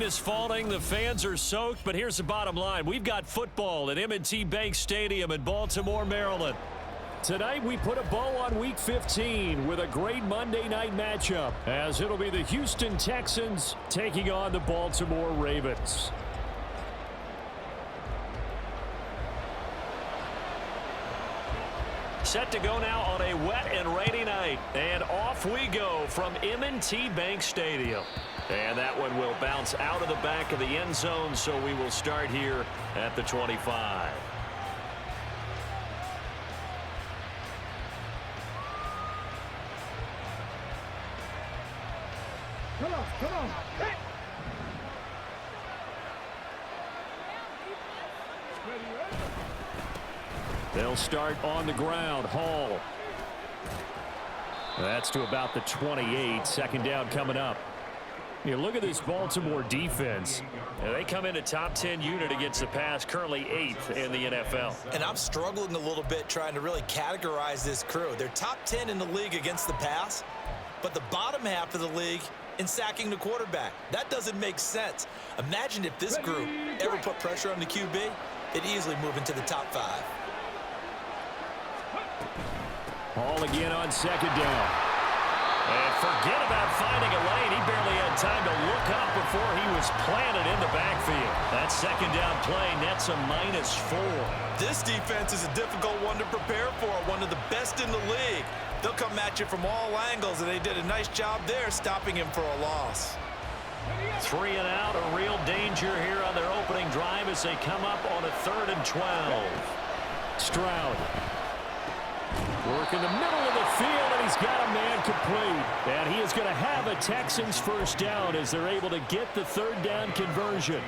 is falling. The fans are soaked, but here's the bottom line. We've got football at M&T Bank Stadium in Baltimore, Maryland. Tonight, we put a bow on Week 15 with a great Monday night matchup, as it'll be the Houston Texans taking on the Baltimore Ravens. Set to go now on a wet and rainy night. And off we go from M&T Bank Stadium. And that one will bounce out of the back of the end zone, so we will start here at the 25. Come on. Hey. They'll start on the ground. Hall. That's to about the 28. Second down coming up. You look at this Baltimore defense. They come in a top 10 unit against the pass, currently 8th in the NFL. And I'm struggling a little bit trying to really categorize this crew. They're top 10 in the league against the pass, but the bottom half of the league in sacking the quarterback. That doesn't make sense. Imagine if this group ever put pressure on the QB, they'd easily move into the top 5. Hall again on second down. And forget about finding a lane. He barely had time to look up before he was planted in the backfield. That second down play nets a -4. This defense is a difficult one to prepare for, one of the best in the league. They'll come at you from all angles, and they did a nice job there stopping him for a loss. 3 and out, a real danger here on their opening drive as they come up on a 3rd and 12. Stroud. Work in the middle of the field, and he's got a man complete. And he is going to have a Texans first down as they're able to get the 3rd down conversion.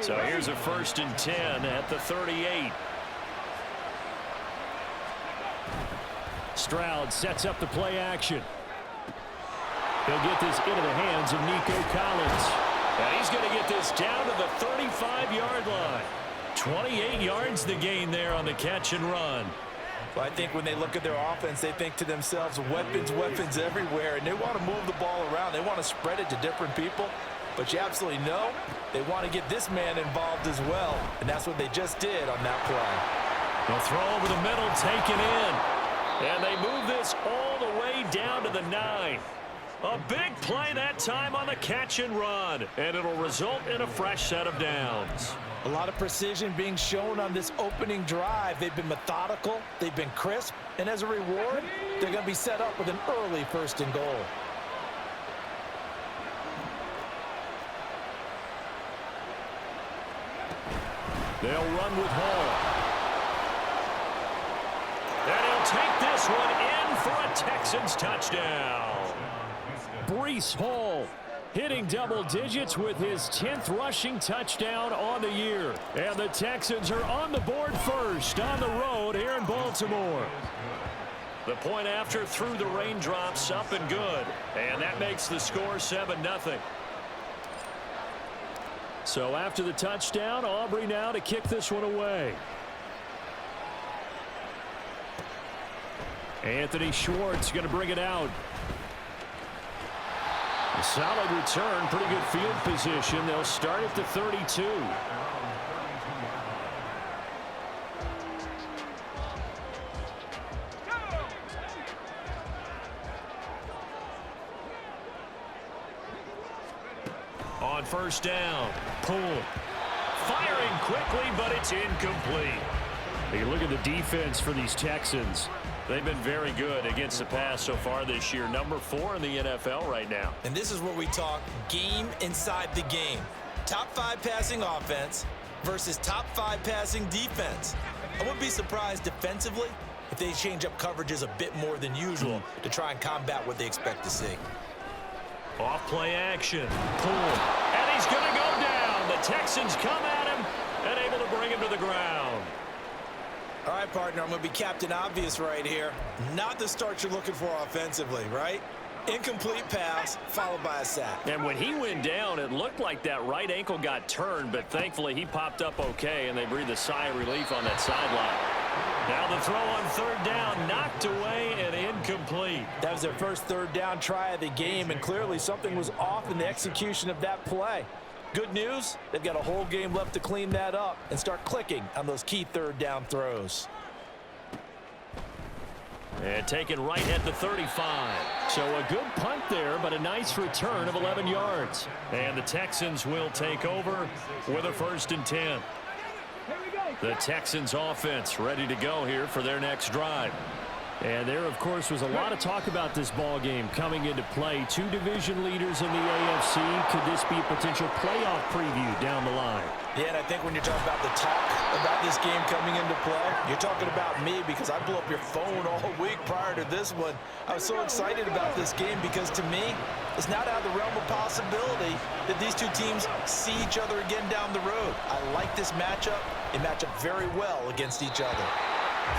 So here's a 1st and 10 at the 38. Stroud sets up the play action. He'll get this into the hands of Nico Collins. And he's going to get this down to the 35-yard line. 28 yards the gain there on the catch and run. Well, I think when they look at their offense, they think to themselves, weapons everywhere, and they want to move the ball around. They want to spread it to different people, but you absolutely know they want to get this man involved as well, and that's what they just did on that play. They'll throw over the middle, taken in, and they move this all the way down to the 9. A big play that time on the catch and run, and it'll result in a fresh set of downs. A lot of precision being shown on this opening drive. They've been methodical, they've been crisp, and as a reward, they're going to be set up with an early 1st and goal. They'll run with Hall. And he'll take this one in for a Texans touchdown. Breece Hall hitting double digits with his 10th rushing touchdown on the year. And the Texans are on the board first on the road here in Baltimore. The point after through the raindrops, up and good. And that makes the score 7-0. So after the touchdown, Aubrey now to kick this one away. Anthony Schwartz going to bring it out. A solid return, pretty good field position. They'll start at the 32. On 1st down, pull. Firing quickly, but it's incomplete. You look at the defense for these Texans. They've been very good against the pass so far this year. Number 4 in the NFL right now. And this is where we talk game inside the game. Top 5 passing offense versus top 5 passing defense. I wouldn't be surprised defensively if they change up coverages a bit more than usual to try and combat what they expect to see. Off play action. Pull. And he's going to go down. The Texans come at him and able to bring him to the ground. All right, partner, I'm going to be Captain Obvious right here. Not the start you're looking for offensively, right? Incomplete pass, followed by a sack. And when he went down, it looked like that right ankle got turned, but thankfully he popped up okay, and they breathed a sigh of relief on that sideline. Now the throw on third down, knocked away and incomplete. That was their first third down try of the game, and clearly something was off in the execution of that play. Good news, they've got a whole game left to clean that up and start clicking on those key third down throws. And taken right at the 35. So a good punt there, but a nice return of 11 yards. And the Texans will take over with a 1st and 10. The Texans offense ready to go here for their next drive. And there, of course, was a lot of talk about this ball game coming into play. 2 division leaders in the AFC. Could this be a potential playoff preview down the line? Yeah, and I think when you're talking about the talk about this game coming into play, you're talking about me because I blew up your phone all week prior to this one. I was so excited about this game because to me, it's not out of the realm of possibility that these two teams see each other again down the road. I like this matchup. They match up very well against each other.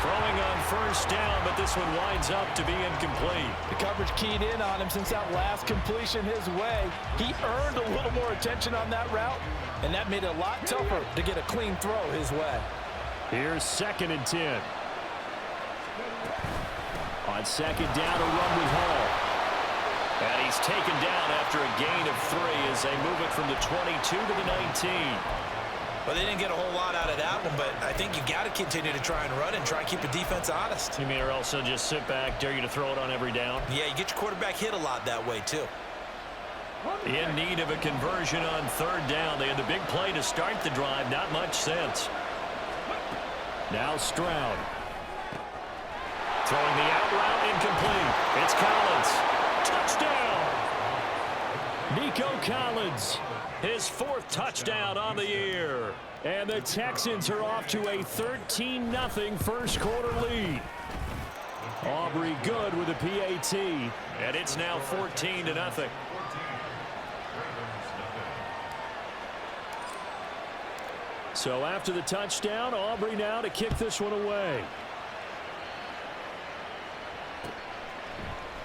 Throwing on first down, but this one winds up to be incomplete. The coverage keyed in on him since that last completion his way. He earned a little more attention on that route, and that made it a lot tougher to get a clean throw his way. Here's 2nd and 10. On 2nd down, a run with Hall. And he's taken down after a gain of 3 as they move it from the 22 to the 19. Well, they didn't get a whole lot out of that one, but I think you've got to continue to try and run and try and keep the defense honest. You mean or else they'll just sit back, dare you to throw it on every down? Yeah, you get your quarterback hit a lot that way, too. In need of a conversion on 3rd down. They had the big play to start the drive. Not much sense. Now Stroud. Throwing the out route incomplete. It's Collins. Touchdown! Nico Collins. His 4th touchdown on the year. And the Texans are off to a 13-0 first quarter lead. Aubrey good with a PAT. And it's now 14-0. So after the touchdown, Aubrey now to kick this one away.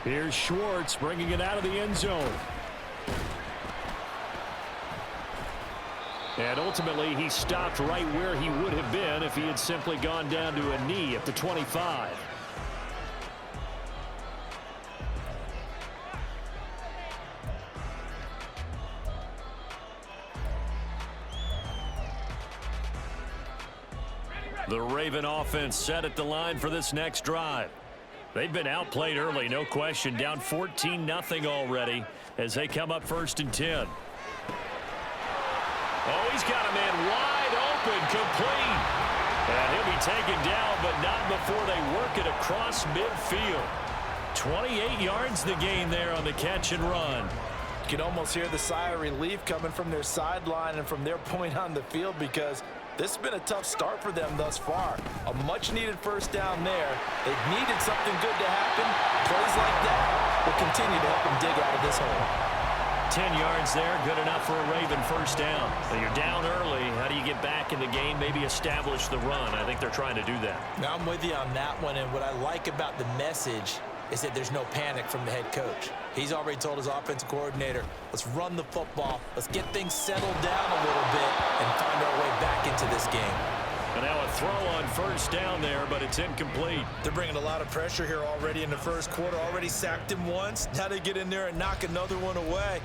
Here's Schwartz bringing it out of the end zone. And ultimately, he stopped right where he would have been if he had simply gone down to a knee at the 25. The Raven offense set at the line for this next drive. They've been outplayed early, no question, down 14-0 already as they come up 1st and 10. Oh, he's got a man wide open, complete. And he'll be taken down, but not before they work it across midfield. 28 yards the gain there on the catch and run. You can almost hear the sigh of relief coming from their sideline and from their point on the field because this has been a tough start for them thus far. A much-needed 1st down there. They've needed something good to happen. Plays like that will continue to help them dig out of this hole. 10 yards there, good enough for a Raven 1st down. So you're down early. How do you get back in the game, maybe establish the run? I think they're trying to do that. Now I'm with you on that one, and what I like about the message is that there's no panic from the head coach. He's already told his offensive coordinator, let's run the football, let's get things settled down a little bit and find our way back into this game. And now a throw on 1st down there, but it's incomplete. They're bringing a lot of pressure here already in the 1st quarter. Already sacked him once. Now they get in there and knock another one away.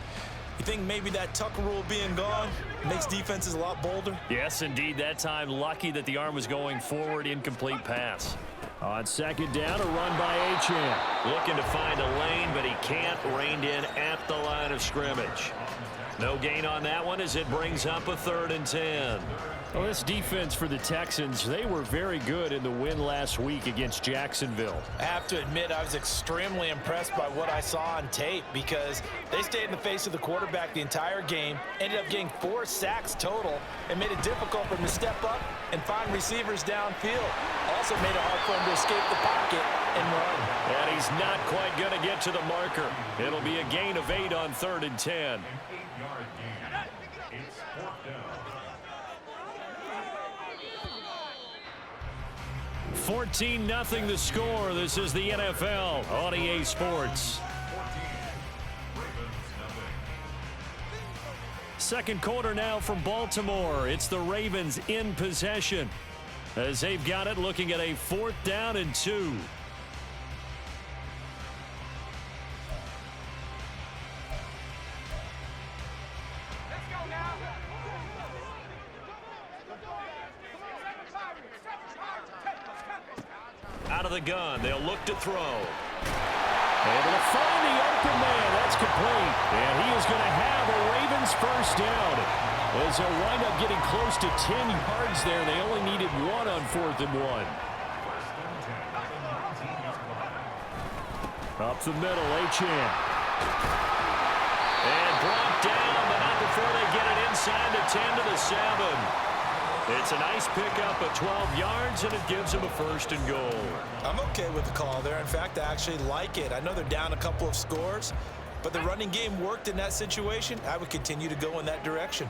You think maybe that Tucker rule being gone makes defenses a lot bolder? Yes, indeed. That time, lucky that the arm was going forward. Incomplete pass. On 2nd down, a run by Achane. Looking to find a lane, but he can't. Reined in at the line of scrimmage. No gain on that one as it brings up a 3rd and 10. Well, this defense for the Texans, they were very good in the win last week against Jacksonville. I have to admit, I was extremely impressed by what I saw on tape because they stayed in the face of the quarterback the entire game, ended up getting 4 sacks total, and made it difficult for him to step up and find receivers downfield. Also made it hard for him to escape the pocket and run. And he's not quite going to get to the marker. It'll be a gain of 8 on 3rd and 10. 14-0 the score. This is the NFL on EA Sports. Second quarter now from Baltimore. It's the Ravens in possession. as they've got it looking at a 4th down and 2. Out of the gun, they'll look to throw. Able to find the open man. That's complete. And he is going to have a Ravens first down. As they'll wind up getting close to 10 yards there. They only needed 1 on 4th and 1. Up the middle, Achane. And brought down, but not before they get it inside the 10 to the 7. It's a nice pickup of 12 yards, and it gives them a 1st and goal. I'm okay with the call there. In fact, I actually like it. I know they're down a couple of scores, but the running game worked in that situation. I would continue to go in that direction.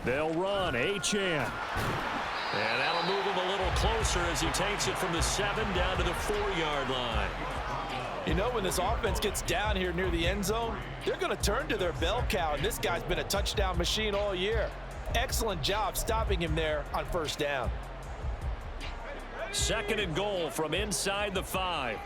They'll run, Achane. And that'll move him a little closer as he takes it from the 7 down to the 4-yard line. You know, when this offense gets down here near the end zone, they're going to turn to their bell cow, and this guy's been a touchdown machine all year. Excellent job stopping him there on 1st down. 2nd and goal from inside the 5.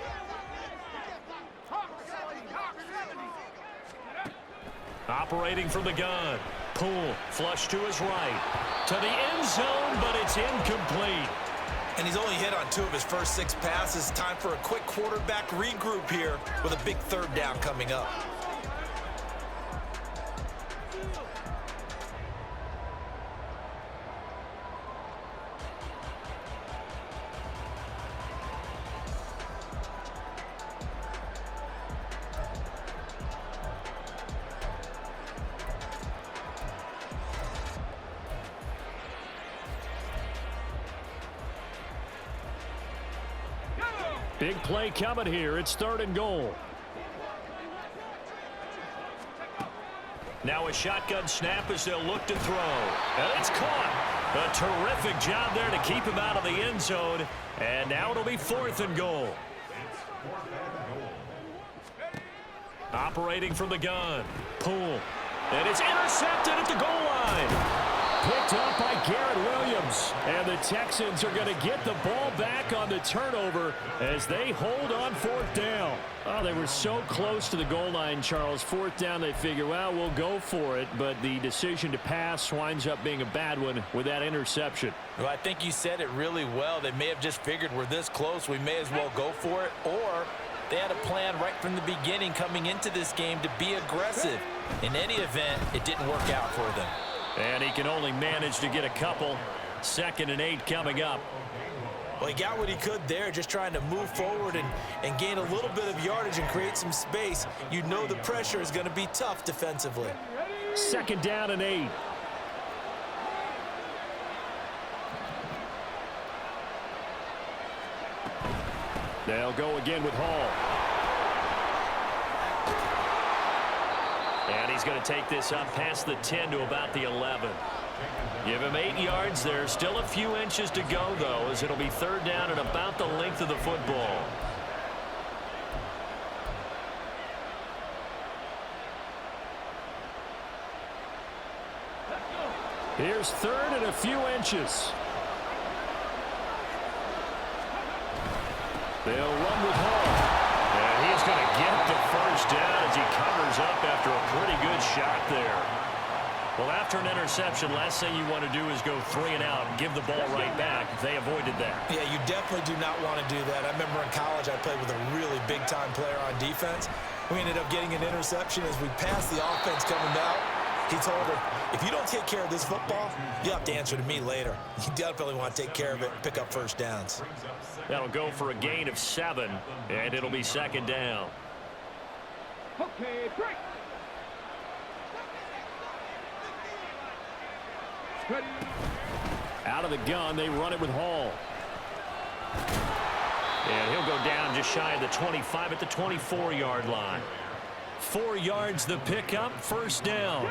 Operating from the gun. Poole, flush to his right. To the end zone, but it's incomplete. And he's only hit on 2 of his first 6 passes. Time for a quick quarterback regroup here with a big 3rd down coming up. Big play coming here. It's 3rd and goal. Now a shotgun snap as they'll look to throw. And it's caught. A terrific job there to keep him out of the end zone. And now it'll be 4th and goal. Operating from the gun. Poole. And it's intercepted at the goal line. Picked up by Garrett Williams. And the Texans are going to get the ball back on the turnover as they hold on 4th down. Oh, they were so close to the goal line, Charles. 4th down, they figure, well, we'll go for it. But the decision to pass winds up being a bad one with that interception. Well, I think you said it really well. They may have just figured we're this close, we may as well go for it. Or they had a plan right from the beginning coming into this game to be aggressive. In any event, it didn't work out for them. And he can only manage to get a couple. 2nd and 8 coming up. Well, he got what he could there, just trying to move forward and gain a little bit of yardage and create some space. You know the pressure is going to be tough defensively. 2nd down and 8. They'll go again with Hall. And he's going to take this up past the 10 to about the 11. Give him 8 yards there. Still a few inches to go, though, as it'll be 3rd down and about the length of the football. Here's 3rd and a few inches. They'll run with Hall. And he's going to get the first down as he covers up after a pretty good shot there. Well, after an interception, last thing you want to do is go 3 and out and give the ball right back. They avoided that. Yeah, you definitely do not want to do that. I remember in college I played with a really big-time player on defense. We ended up getting an interception as we passed the offense coming out. He told her, if you don't take care of this football, you'll have to answer to me later. You definitely want to take care of it and pick up first downs. That'll go for a gain of 7, and it'll be 2nd down. Okay, break. Ready. Out of the gun, they run it with Hall. And he'll go down just shy of the 25 at the 24-yard line. 4 yards the pickup, first down.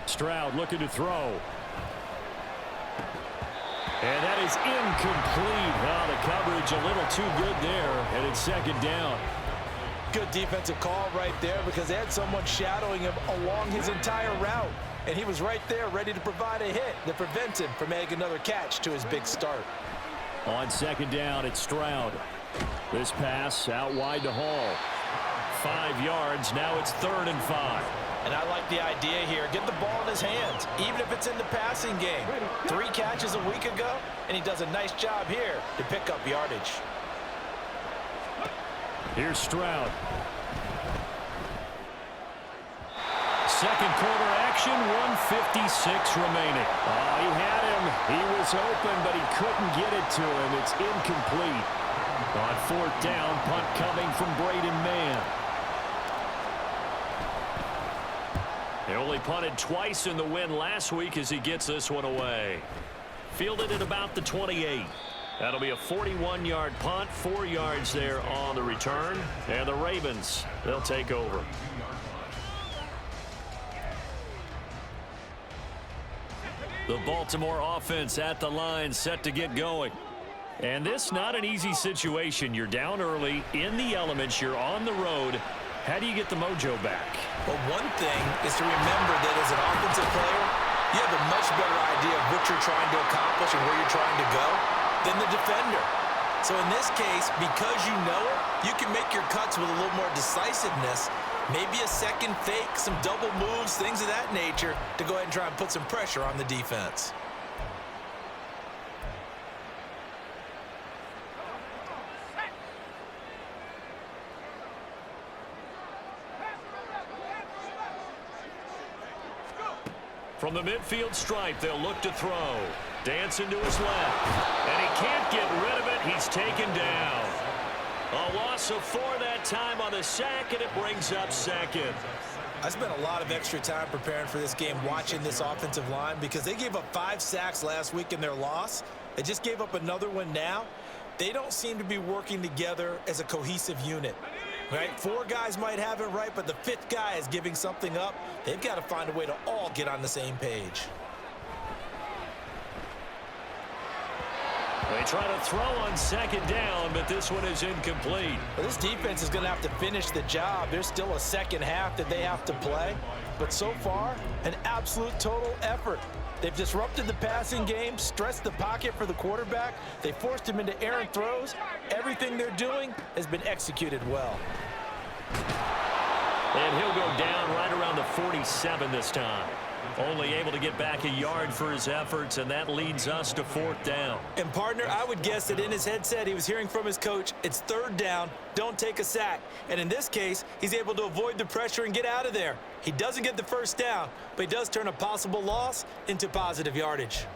Stroud looking to throw. And that is incomplete. Oh, the coverage a little too good there, and it's 2nd down. Good defensive call right there because they had someone shadowing him along his entire route. And he was right there ready to provide a hit that prevents him from making another catch to his big start. On second down, it's Stroud. This pass out wide to Hall. 5 yards. Now it's 3rd and 5. And I like the idea here. Get the ball in his hands, even if it's in the passing game. 3 catches a week ago, and he does a nice job here to pick up yardage. Here's Stroud. Second quarter action, 1:56 remaining. Oh, he had him. He was open, but he couldn't get it to him. It's incomplete. On 4th down, punt coming from Braden Mann. He only punted twice in the win last week as he gets this one away. Fielded at about the 28. That'll be a 41-yard punt, 4 yards there on the return. And the Ravens, they'll take over. The Baltimore offense at the line, set to get going. And this not an easy situation. You're down early, in the elements, you're on the road. How do you get the mojo back? Well, one thing is to remember that as an offensive player, you have a much better idea of what you're trying to accomplish and where you're trying to go than the defender. So in this case, because you know it, you can make your cuts with a little more decisiveness, maybe a second fake, some double moves, things of that nature, to go ahead and try and put some pressure on the defense. From the midfield stripe, they'll look to throw. Dancing to his left. And he can't get rid of it. He's taken down. A loss of 4 that time on the sack, and it brings up 2nd. I spent a lot of extra time preparing for this game watching this offensive line because they gave up 5 sacks last week in their loss. They just gave up another one now. They don't seem to be working together as a cohesive unit. Right? 4 guys might have it right, but the 5th guy is giving something up. They've got to find a way to all get on the same page. They try to throw on 2nd down, but this one is incomplete. Well, this defense is going to have to finish the job. There's still a second half that they have to play. But so far, an absolute total effort. They've disrupted the passing game, stressed the pocket for the quarterback. They forced him into errant throws. Everything they're doing has been executed well. And he'll go down right around the 47 this time. Only able to get back a yard for his efforts, and that leads us to 4th down. And, partner, I would guess that in his headset he was hearing from his coach, it's 3rd down, don't take a sack. And in this case, he's able to avoid the pressure and get out of there. He doesn't get the 1st down, but he does turn a possible loss into positive yardage.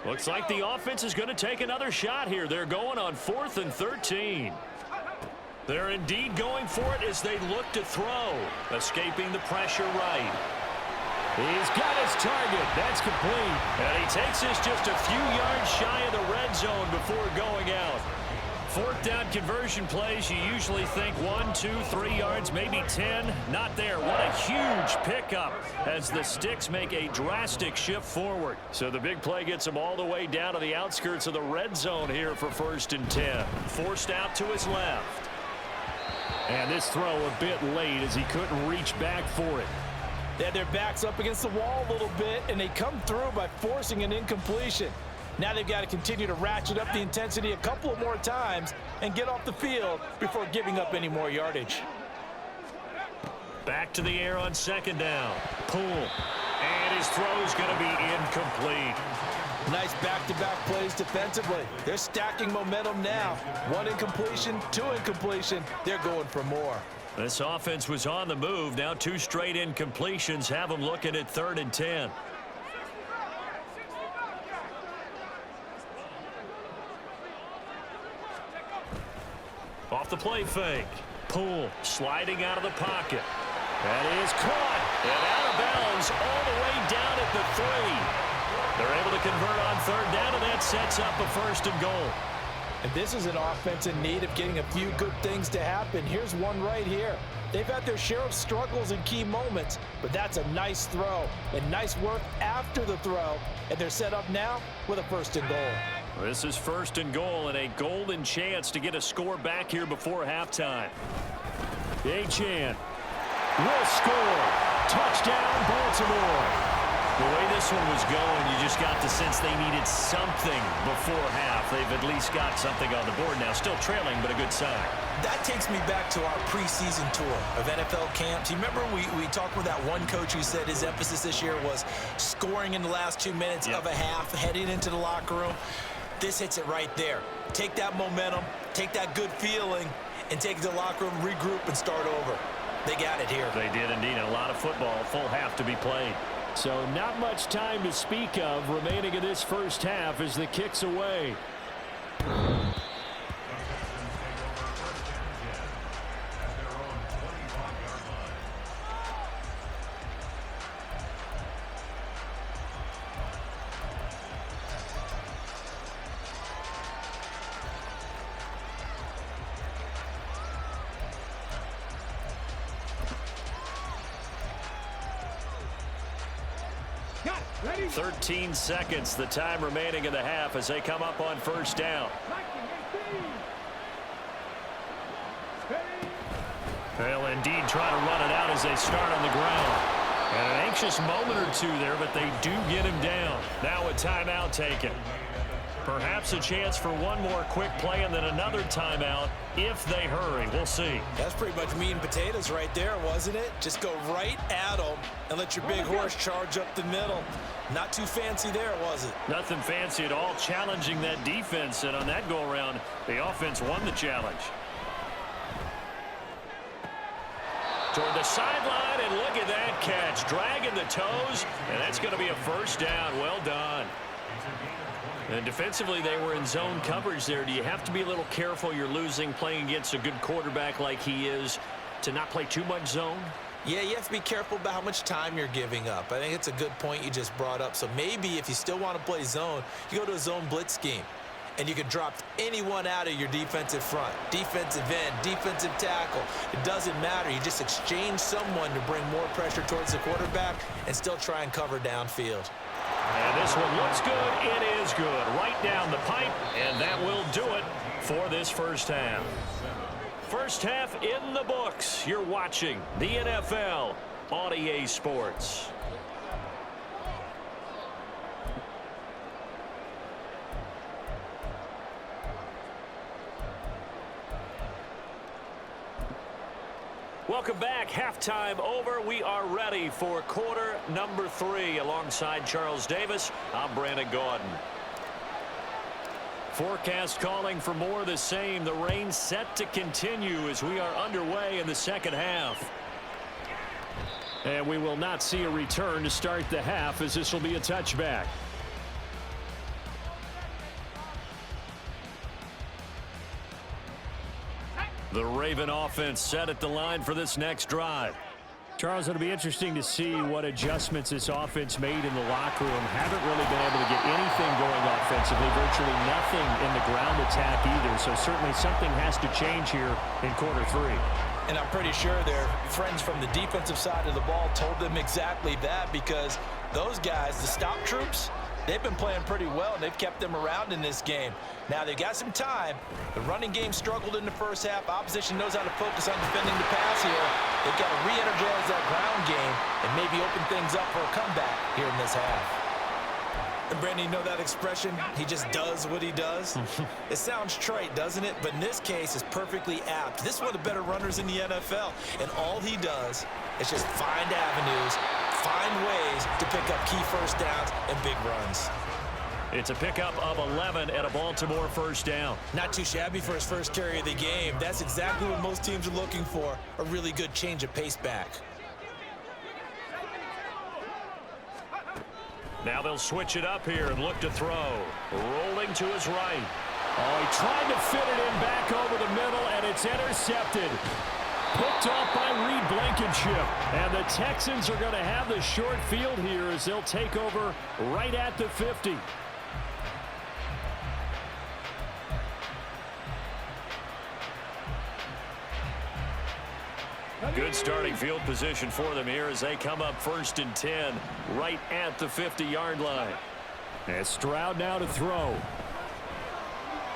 Looks like the offense is going to take another shot here. They're going on 4th and 13. They're indeed going for it as they look to throw. Escaping the pressure right. He's got his target. That's complete. And he takes this just a few yards shy of the red zone before going out. 4th down conversion plays, you usually think 1, 2, 3 yards, maybe 10. Not there. What a huge pickup as the Sticks make a drastic shift forward. So the big play gets him all the way down to the outskirts of the red zone here for 1st and 10. Forced out to his left. And this throw a bit late as he couldn't reach back for it. They had their backs up against the wall a little bit, and they come through by forcing an incompletion. Now they've got to continue to ratchet up the intensity a couple of more times and get off the field before giving up any more yardage. Back to the air on 2nd down. Pull. And his throw's going to be incomplete. Nice back-to-back plays defensively. They're stacking momentum now. 1 incompletion, 2 incompletion. They're going for more. This offense was on the move. Now 2 straight incompletions have them looking at 3rd and 10. Off the play fake. Pull. Sliding out of the pocket. That is caught. And out of bounds all the way down at the 3. They're able to convert on 3rd down, and that sets up a 1st and goal. And this is an offense in need of getting a few good things to happen. Here's one right here. They've had their share of struggles in key moments, but that's a nice throw and nice work after the throw. And they're set up now with a 1st and goal. This is 1st and goal and a golden chance to get a score back here before halftime. Achane will score. Touchdown, Baltimore. The way this one was going, you just got the sense they needed something before half. They've at least got something on the board now. Still trailing, but a good sign. That takes me back to our preseason tour of NFL camps. You remember we talked with that one coach who said his emphasis this year was scoring in the last 2 minutes of a half, heading into the locker room. This hits it right there. Take that momentum, take that good feeling, and take it to the locker room, regroup, and start over. They got it here. They did indeed. A lot of football, full half to be played. So not much time to speak of remaining in this first half as the kick's away. Got it. Ready. 13 seconds, the time remaining in the half as they come up on 1st down. They'll indeed try to run it out as they start on the ground. And an anxious moment or two there, but they do get him down. Now a timeout taken. Perhaps a chance for one more quick play and then another timeout if they hurry. We'll see. That's pretty much meat and potatoes right there, wasn't it? Just go right at them and let your big horse charge up the middle. Not too fancy there, was it? Nothing fancy at all, challenging that defense. And on that go-around, the offense won the challenge. Toward the sideline, and look at that catch. Dragging the toes, and that's going to be a 1st down. Well done. And defensively, they were in zone coverage there. Do you have to be a little careful? You're losing, playing against a good quarterback like he is, to not play too much zone? Yeah, you have to be careful about how much time you're giving up. I think it's a good point you just brought up. So maybe if you still want to play zone, you go to a zone blitz scheme. And you can drop anyone out of your defensive front. Defensive end, defensive tackle. It doesn't matter. You just exchange someone to bring more pressure towards the quarterback and still try and cover downfield. And this one looks good. It is good. Right down the pipe. And that will do it for this first half. First half in the books. You're watching the NFL on EA Sports. Welcome back. Halftime over. We are ready for quarter number 3. Alongside Charles Davis, I'm Brandon Gaudin. Forecast calling for more of the same. The rain set to continue as we are underway in the second half. And we will not see a return to start the half as this will be a touchback. The Raven offense set at the line for this next drive. Charles, it'll be interesting to see what adjustments this offense made in the locker room. Haven't really been able to get anything going offensively, virtually nothing in the ground attack either. So certainly something has to change here in quarter 3. And I'm pretty sure their friends from the defensive side of the ball told them exactly that, because those guys, the stop troops, they've been playing pretty well, and they've kept them around in this game. Now, they've got some time. The running game struggled in the first half. Opposition knows how to focus on defending the pass here. They've got to re-energize that ground game and maybe open things up for a comeback here in this half. And Brandon, you know that expression? He just does what he does? It sounds trite, doesn't it? But in this case, it's perfectly apt. This is one of the better runners in the NFL. And all he does is just find avenues, find ways to pick up key first downs and big runs. It's a pickup of 11 at a Baltimore first down. Not too shabby for his first carry of the game. That's exactly what most teams are looking for, a really good change of pace back. Now they'll switch it up here and look to throw. Rolling to his right. Oh, he tried to fit it in back over the middle, and it's intercepted. Picked off by Reed Blankenship. And the Texans are going to have the short field here as they'll take over right at the 50. Good starting field position for them here as they come up 1st and 10 right at the 50-yard line. And Stroud now to throw.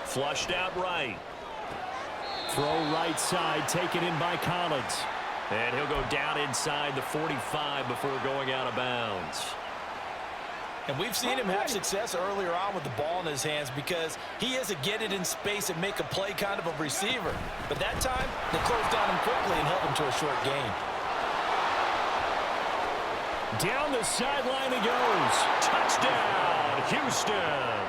Flushed out right. Throw right side, taken in by Collins. And he'll go down inside the 45 before going out of bounds. And we've seen him have success earlier on with the ball in his hands because he is a get it in space and make a play kind of a receiver. But that time, they closed down him quickly and held him to a short gain. Down the sideline he goes. Touchdown, Houston.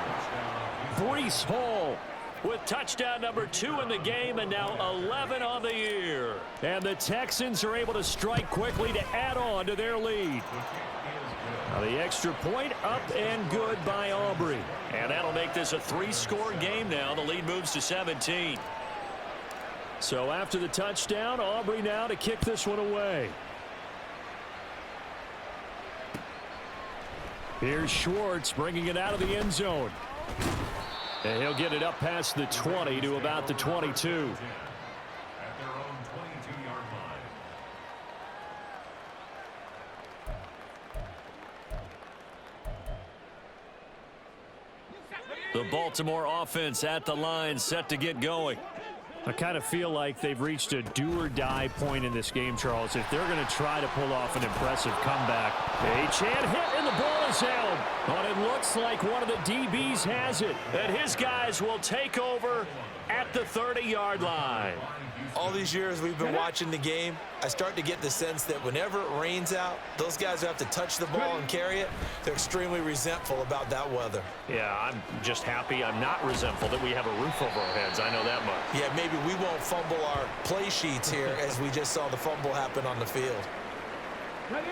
Breece Hall with touchdown number 2 in the game and now 11 on the year. And the Texans are able to strike quickly to add on to their lead. Now the extra point up and good by Aubrey. And that'll make this a 3-score game now. The lead moves to 17. So after the touchdown, Aubrey now to kick this one away. Here's Schwartz bringing it out of the end zone. And he'll get it up past the 20 to about the 22. The Baltimore offense at the line, set to get going. I kind of feel like they've reached a do-or-die point in this game, Charles. If they're going to try to pull off an impressive comeback. Achane hit and the ball is held. But it looks like one of the DBs has it. And his guys will take over at the 30-yard line. All these years we've been watching the game, I start to get the sense that whenever it rains out, those guys who have to touch the ball and carry it, they're extremely resentful about that weather. Yeah, I'm just happy I'm not resentful that we have a roof over our heads. I know that much. Yeah, maybe we won't fumble our play sheets here as we just saw the fumble happen on the field.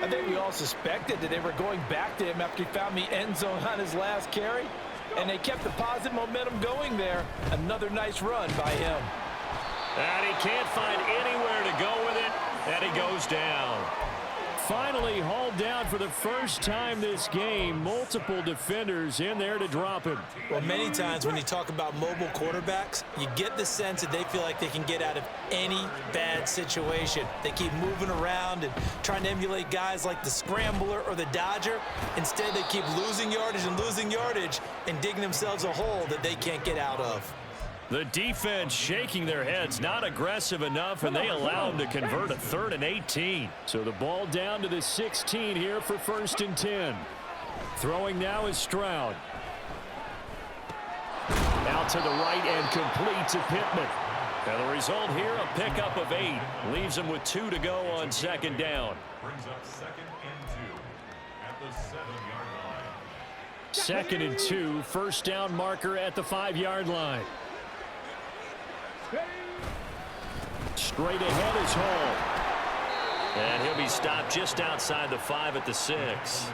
I think we all suspected that they were going back to him after he found the end zone on his last carry. And they kept the positive momentum going there. Another nice run by him. And he can't find anywhere to go with it, and he goes down. Finally hauled down for the first time this game. Multiple defenders in there to drop him. Well, many times when you talk about mobile quarterbacks, you get the sense that they feel like they can get out of any bad situation. They keep moving around and trying to emulate guys like the Scrambler or the Dodger. Instead, they keep losing yardage and digging themselves a hole that they can't get out of. The defense shaking their heads, not aggressive enough, and they allow them to convert a 3rd and 18. So the ball down to the 16 here for 1st and 10. Throwing now is Stroud. Out to the right and complete to Pittman. And the result here, a pickup of 8. Leaves him with 2 to go on 2nd down. Brings up 2nd and 2 at the 7-yard line. 2nd and 2, first down marker at the 5-yard line. Straight ahead is Hall. And he'll be stopped just outside the 5 at the 6.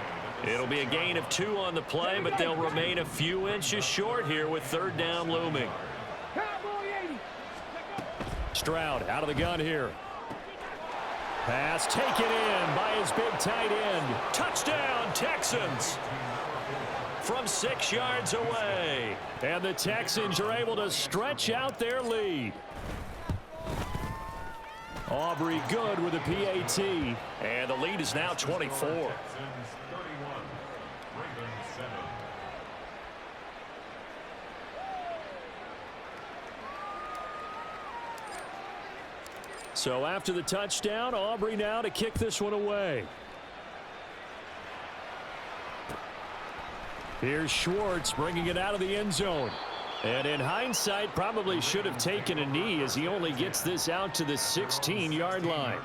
It'll be a gain of 2 on the play, but they'll remain a few inches short here with 3rd down looming. Stroud out of the gun here. Pass taken in by his big tight end. Touchdown, Texans! From 6 yards away. And the Texans are able to stretch out their lead. Aubrey good with a PAT. And the lead is now 24. So after the touchdown, Aubrey now to kick this one away. Here's Schwartz bringing it out of the end zone. And in hindsight, probably should have taken a knee as he only gets this out to the 16-yard line.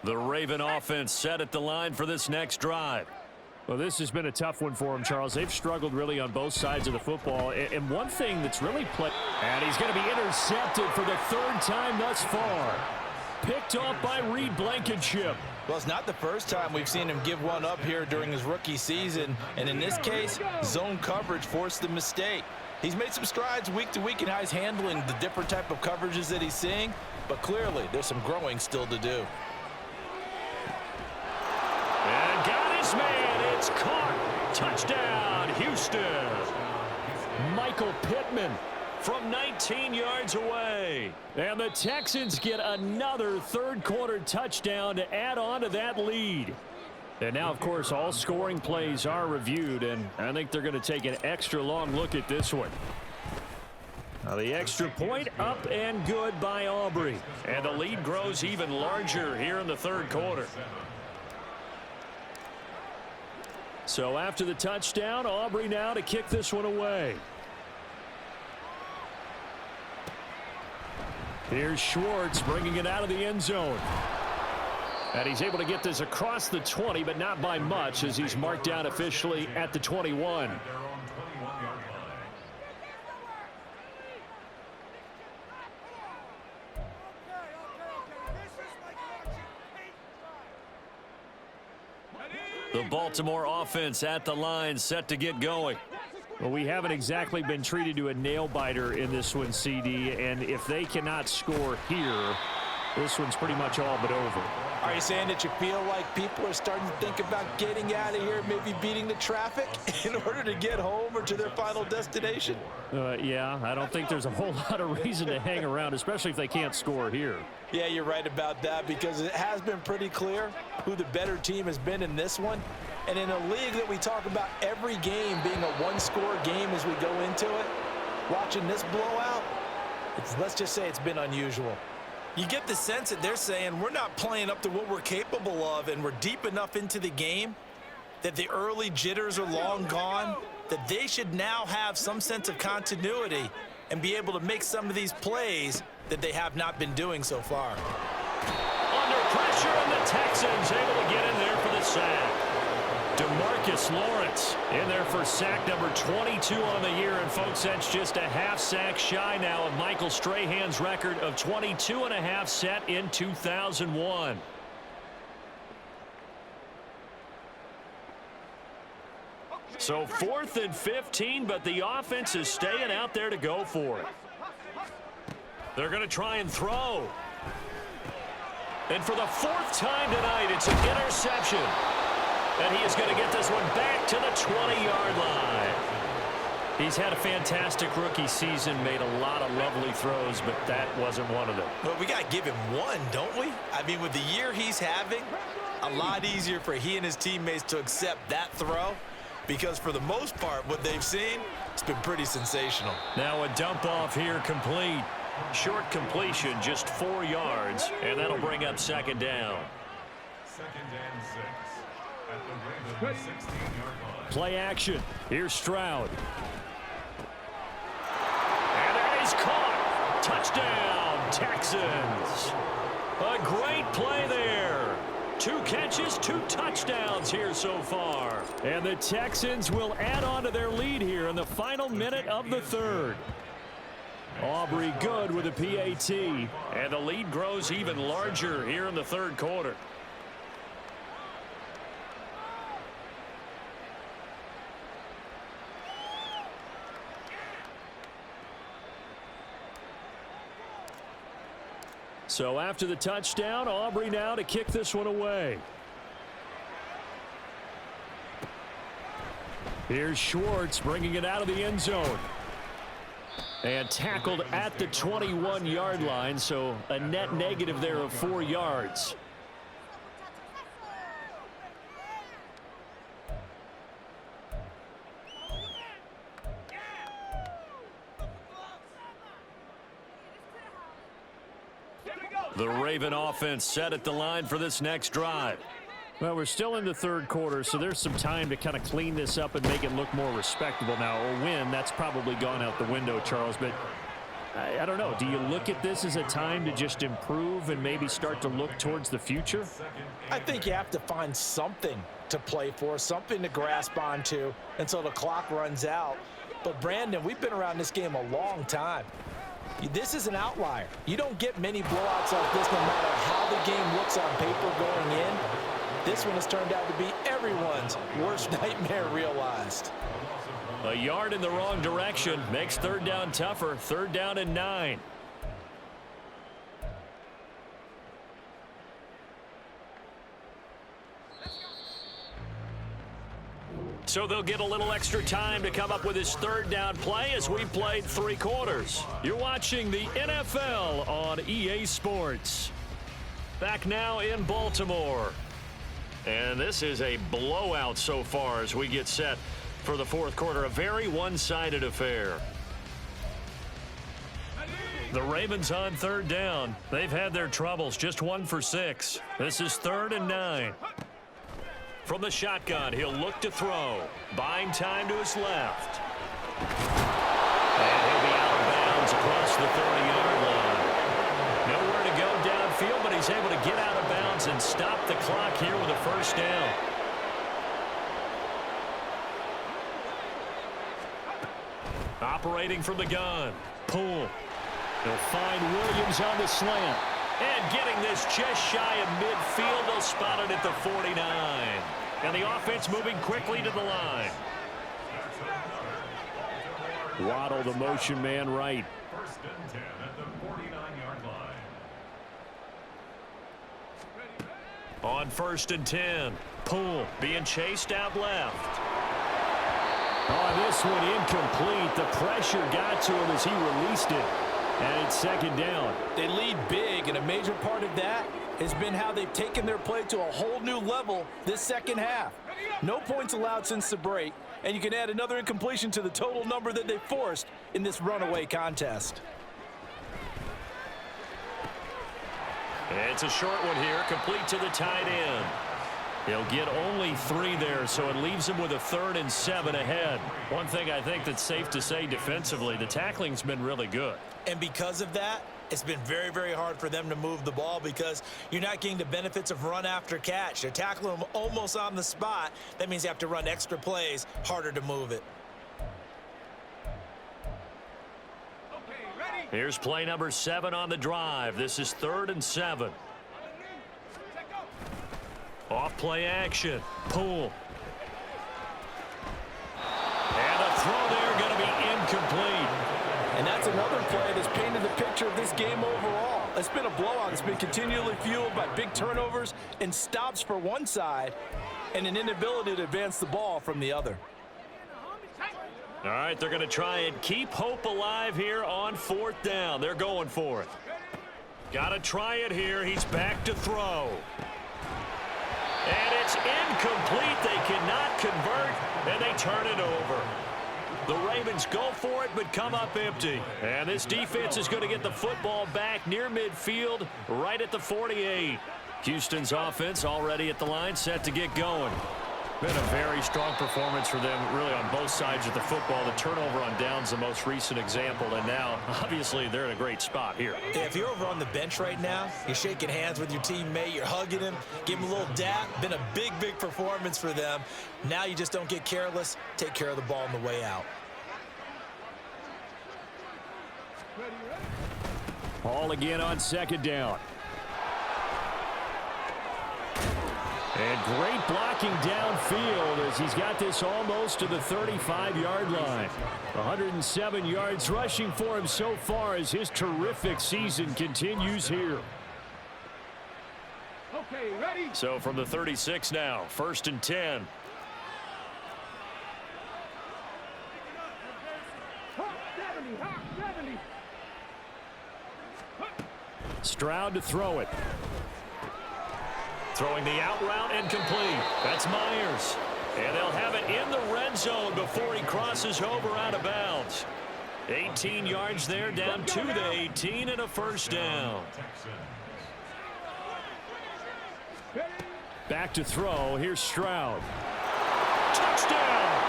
The Raven offense set at the line for this next drive. Well, this has been a tough one for him, Charles. They've struggled really on both sides of the football. And one thing that's really played... And he's going to be intercepted for the 3rd time thus far. Picked off by Reed Blankenship. Well, it's not the first time we've seen him give one up here during his rookie season. And in this case, zone coverage forced the mistake. He's made some strides week to week in how he's handling the different type of coverages that he's seeing. But clearly, there's some growing still to do. And got his man. It's caught. Touchdown, Houston. Michael Pittman from 19 yards away. And the Texans get another third-quarter touchdown to add on to that lead. And now, of course, all scoring plays are reviewed, and I think they're going to take an extra long look at this one. Now the extra point up and good by Aubrey. And the lead grows even larger here in the third quarter. So after the touchdown, Aubrey now to kick this one away. Here's Schwartz bringing it out of the end zone. And he's able to get this across the 20, but not by much, as he's marked down officially at the 21. The Baltimore offense at the line, set to get going. Well, we haven't exactly been treated to a nail-biter in this one, CD, and if they cannot score here, this one's pretty much all but over. Are you saying that you feel like people are starting to think about getting out of here, maybe beating the traffic in order to get home or to their final destination? Yeah, I don't think there's a whole lot of reason to hang around, especially if they can't score here. Yeah, you're right about that, because it has been pretty clear who the better team has been in this one. And in a league that we talk about every game being a one-score game as we go into it, watching this blowout, let's just say it's been unusual. You get the sense that they're saying we're not playing up to what we're capable of, and we're deep enough into the game that the early jitters are long gone, that they should now have some sense of continuity and be able to make some of these plays that they have not been doing so far. Under pressure, and the Texans able to get in there for the sack. DeMarcus Lawrence in there for sack number 22 on the year. And, folks, that's just a half sack shy now of Michael Strahan's record of 22 and a half set in 2001. So 4th and 15, but the offense is staying out there to go for it. They're going to try and throw. And for the 4th time tonight, it's an interception. And he is going to get this one back to the 20-yard line. He's had a fantastic rookie season, made a lot of lovely throws, but that wasn't one of them. Well, we got to give him one, don't we? I mean, with the year he's having, a lot easier for he and his teammates to accept that throw, because for the most part, what they've seen, it's been pretty sensational. Now a dump off here complete. Short completion, just 4 yards, and that'll bring up second down. 2nd and 6 at the Ravens 16-yard line. Play action. Here's Stroud. And that is caught. Touchdown, Texans. A great play there. 2 catches, 2 touchdowns here so far. And the Texans will add on to their lead here in the final minute of the third. Aubrey good with a PAT. And the lead grows even larger here in the third quarter. So after the touchdown, Aubrey now to kick this one away. Here's Schwartz bringing it out of the end zone. And tackled at the 21-yard line, so a net negative there of 4 yards. The Raven offense set at the line for this next drive. Well, we're still in the third quarter, so there's some time to kind of clean this up and make it look more respectable now. A win, that's probably gone out the window, Charles, but I don't know. Do you look at this as a time to just improve and maybe start to look towards the future? I think you have to find something to play for, something to grasp onto until the clock runs out. But, Brandon, we've been around this game a long time. This is an outlier. You don't get many blowouts like this no matter how the game looks on paper going in. This one has turned out to be everyone's worst nightmare realized. A yard in the wrong direction makes third down tougher. 3rd down and 9. So they'll get a little extra time to come up with his third down play as we played 3 quarters. You're watching the NFL on EA Sports. Back now in Baltimore. And this is a blowout so far as we get set for the fourth quarter. A very one-sided affair. The Ravens on third down. They've had their troubles. Just 1 for 6. This is 3rd and 9. From the shotgun, he'll look to throw. Buying time to his left. And he'll be out of bounds across the 30-yard line. Nowhere to go downfield, but he's able to get out of bounds and stop the clock here with a first down. Operating from the gun. Pull. He'll find Williams on the slant. And getting this just shy of midfield, they'll spot it at the 49. And the offense moving quickly to the line. Waddle, the motion man, right. 1st and 10 at the 49-yard line. On 1st and 10. Poole being chased out left. On this one, incomplete. The pressure got to him as he released it. And it's 2nd down. They lead big, and a major part of that has been how they've taken their play to a whole new level this second half. No points allowed since the break, and you can add another incompletion to the total number that they forced in this runaway contest. It's a short one here, complete to the tight end. He'll get only 3 there, so it leaves him with a 3rd and 7 ahead. One thing I think that's safe to say defensively, the tackling's been really good. And because of that, it's been very, very hard for them to move the ball because you're not getting the benefits of run after catch. They're tackling them almost on the spot. That means you have to run extra plays, harder to move it. Here's play number 7 on the drive. This is 3rd and 7. Off play action. Poole. And the throw there going to be incomplete. And that's another play that's painted the picture of this game overall. It's been a blowout. It's been continually fueled by big turnovers and stops for one side and an inability to advance the ball from the other. All right, they're going to try and keep hope alive here on 4th down. They're going for it. Got to try it here. He's back to throw. And it's incomplete. They cannot convert, and they turn it over. The Ravens go for it, but come up empty. And this defense is going to get the football back near midfield, right at the 48. Houston's offense already at the line, set to get going. Been a very strong performance for them, really, on both sides of the football. The turnover on downs, the most recent example, and now, obviously, they're in a great spot here. Yeah, if you're over on the bench right now, you're shaking hands with your teammate, you're hugging him, give him a little dap. Been a big, big performance for them. Now you just don't get careless. Take care of the ball on the way out. Hall again on 2nd down. And great blocking downfield as he's got this almost to the 35-yard line. 107 yards rushing for him so far as his terrific season continues here. Okay, ready? So from the 36 now, 1st and 10. Hot 70. Stroud to throw it. Throwing the out route and complete. That's Myers. And they'll have it in the red zone before he crosses over out of bounds. 18 yards there, down to the 18 and a first down. Back to throw. Here's Stroud. Touchdown!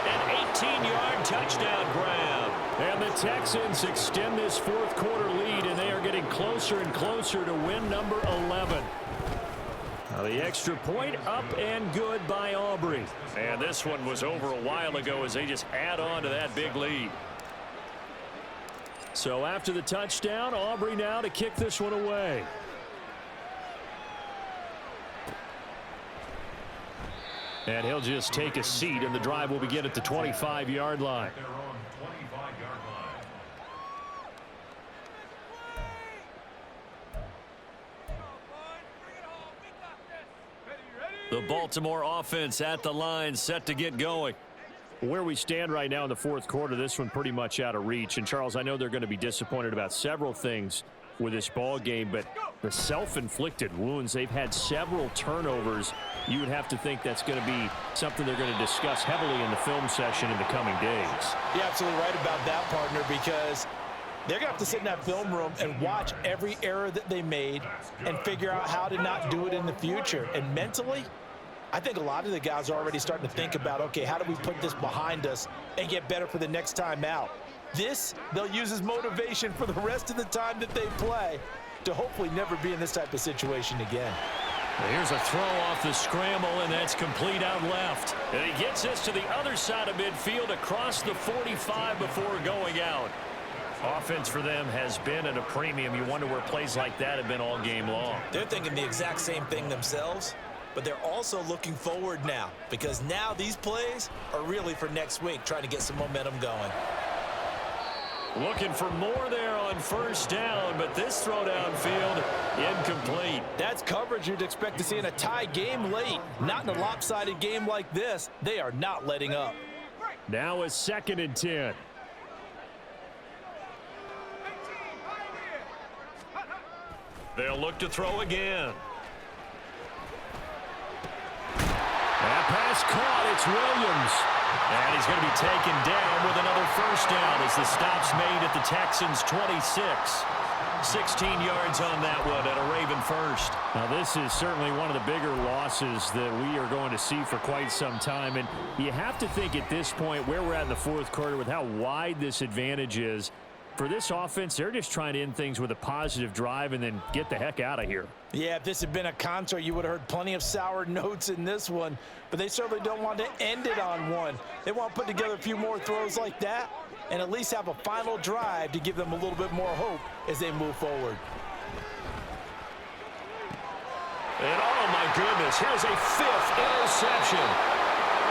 An 18-yard touchdown grab. And the Texans extend this fourth quarter lead, and they are getting closer and closer to win number 11. Now the extra point up and good by Aubrey. And this one was over a while ago as they just add on to that big lead. So after the touchdown, Aubrey now to kick this one away. And he'll just take a seat, and the drive will begin at the 25-yard line. They're on 25-yard line. The Baltimore offense at the line, set to get going. Where we stand right now in the fourth quarter, this one pretty much out of reach. And, Charles, I know they're going to be disappointed about several things with this ball game, but the self-inflicted wounds, they've had several turnovers. You would have to think that's going to be something they're going to discuss heavily in the film session in the coming days. You're absolutely right about that, partner, because they're going to have to sit in that film room and watch every error that they made and figure out how to not do it in the future. And mentally, I think a lot of the guys are already starting to think about, okay, how do we put this behind us and get better for the next time out? This, they'll use as motivation for the rest of the time that they play to hopefully never be in this type of situation again. Here's a throw off the scramble, and that's complete out left. And he gets this to the other side of midfield across the 45 before going out. Offense for them has been at a premium. You wonder where plays like that have been all game long. They're thinking the exact same thing themselves, but they're also looking forward now because now these plays are really for next week, trying to get some momentum going. Looking for more there on first down, but this throw downfield incomplete. That's coverage you'd expect to see in a tie game late. Not in a lopsided game like this. They are not letting up. Now a 2nd and 10. They'll look to throw again. That pass caught. It's Williams. And he's going to be taken down with another first down as the stop's made at the Texans' 26. 16 yards on that one at a Raven first. Now, this is certainly one of the bigger losses that we are going to see for quite some time. And you have to think at this point where we're at in the fourth quarter with how wide this advantage is. For this offense, they're just trying to end things with a positive drive and then get the heck out of here. Yeah, if this had been a concert, you would have heard plenty of sour notes in this one. But they certainly don't want to end it on one. They want to put together a few more throws like that and at least have a final drive to give them a little bit more hope as they move forward. And oh my goodness, here's a 5th interception.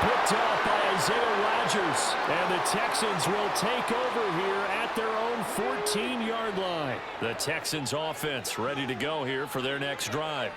Picked off by Isaiah Rodgers. And the Texans will take over here at their own 14-yard line. The Texans offense ready to go here for their next drive.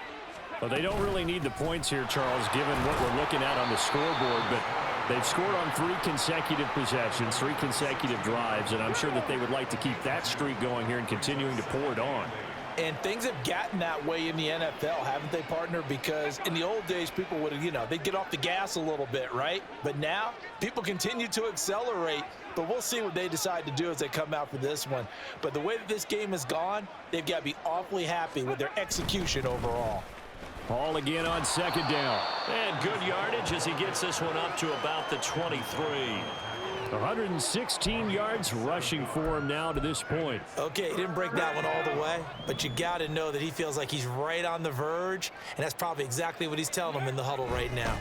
Well, they don't really need the points here, Charles, given what we're looking at on the scoreboard, but they've scored on 3 consecutive possessions, 3 consecutive drives, and I'm sure that they would like to keep that streak going here and continuing to pour it on. And things have gotten that way in the NFL, haven't they, partner? Because in the old days, people would, they'd get off the gas a little bit, right? But now, people continue to accelerate. But we'll see what they decide to do as they come out for this one. But the way that this game has gone, they've got to be awfully happy with their execution overall. Ball again on 2nd down. And good yardage as he gets this one up to about the 23. 116 yards rushing for him now to this point. Okay, he didn't break that one all the way, but you got to know that he feels like he's right on the verge, and that's probably exactly what he's telling them in the huddle right now.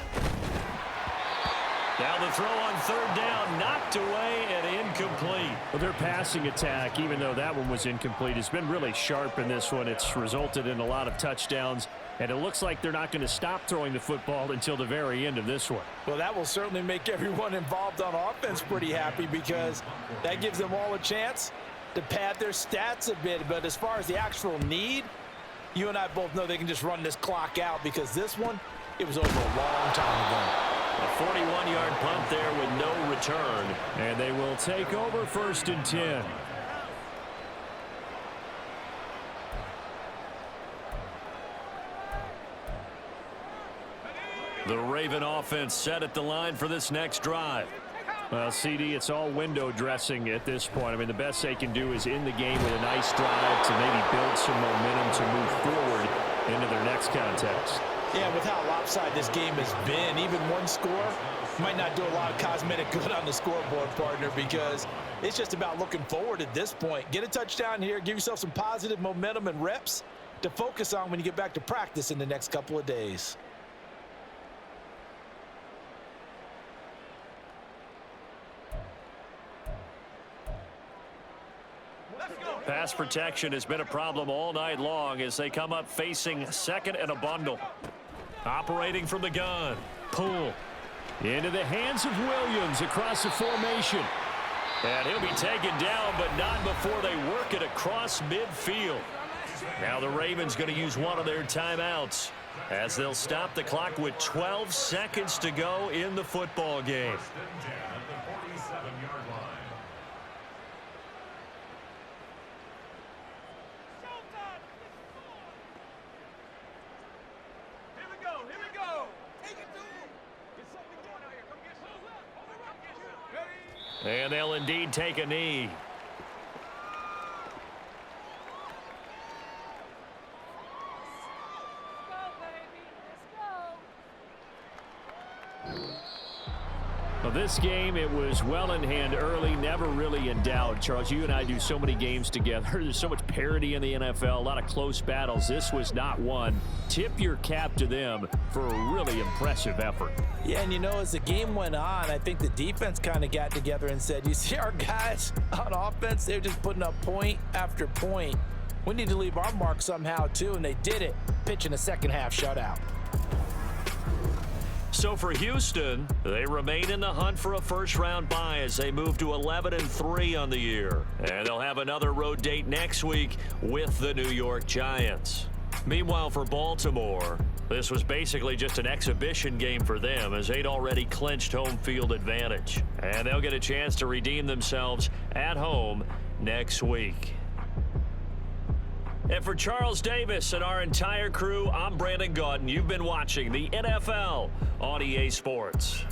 Now the throw on 3rd down, knocked away and incomplete. Well, their passing attack, even though that one was incomplete, has been really sharp in this one. It's resulted in a lot of touchdowns, and it looks like they're not going to stop throwing the football until the very end of this one. Well, that will certainly make everyone involved on offense pretty happy because that gives them all a chance to pad their stats a bit. But as far as the actual need, you and I both know they can just run this clock out because this one, it was over a long time ago. A 41-yard punt there with no return. And they will take over 1st and 10. The Raven offense set at the line for this next drive. Well, CD, it's all window dressing at this point. I mean, the best they can do is in the game with a nice drive to maybe build some momentum to move forward into their next contest. Yeah, with how lopsided this game has been, even one score might not do a lot of cosmetic good on the scoreboard, partner, because it's just about looking forward at this point. Get a touchdown here, give yourself some positive momentum and reps to focus on when you get back to practice in the next couple of days. Pass protection has been a problem all night long as they come up facing 2nd and a bundle. Operating from the gun. Pull. Into the hands of Williams across the formation. And he'll be taken down, but not before they work it across midfield. Now the Ravens going to use one of their timeouts. as they'll stop the clock with 12 seconds to go in the football game. First and 10 at the 47-yard line. Here we go. Here we go. Take it to him. Get something going out here. Come get some. Ready? And they'll indeed take a knee. Well, this game, it was well in hand early, never really in doubt. Charles, you and I do so many games together. There's so much parity in the NFL, a lot of close battles. This was not one. Tip your cap to them for a really impressive effort. Yeah, and you know, as the game went on, I think the defense kind of got together and said, you see our guys on offense, they're just putting up point after point. We need to leave our mark somehow, too, and they did it, pitching a second-half shutout. So for Houston, they remain in the hunt for a first-round bye as they move to 11-3 on the year. And they'll have another road date next week with the New York Giants. Meanwhile, for Baltimore, this was basically just an exhibition game for them as they'd already clinched home field advantage. And they'll get a chance to redeem themselves at home next week. And for Charles Davis and our entire crew, I'm Brandon Gaudin. You've been watching the NFL on EA Sports.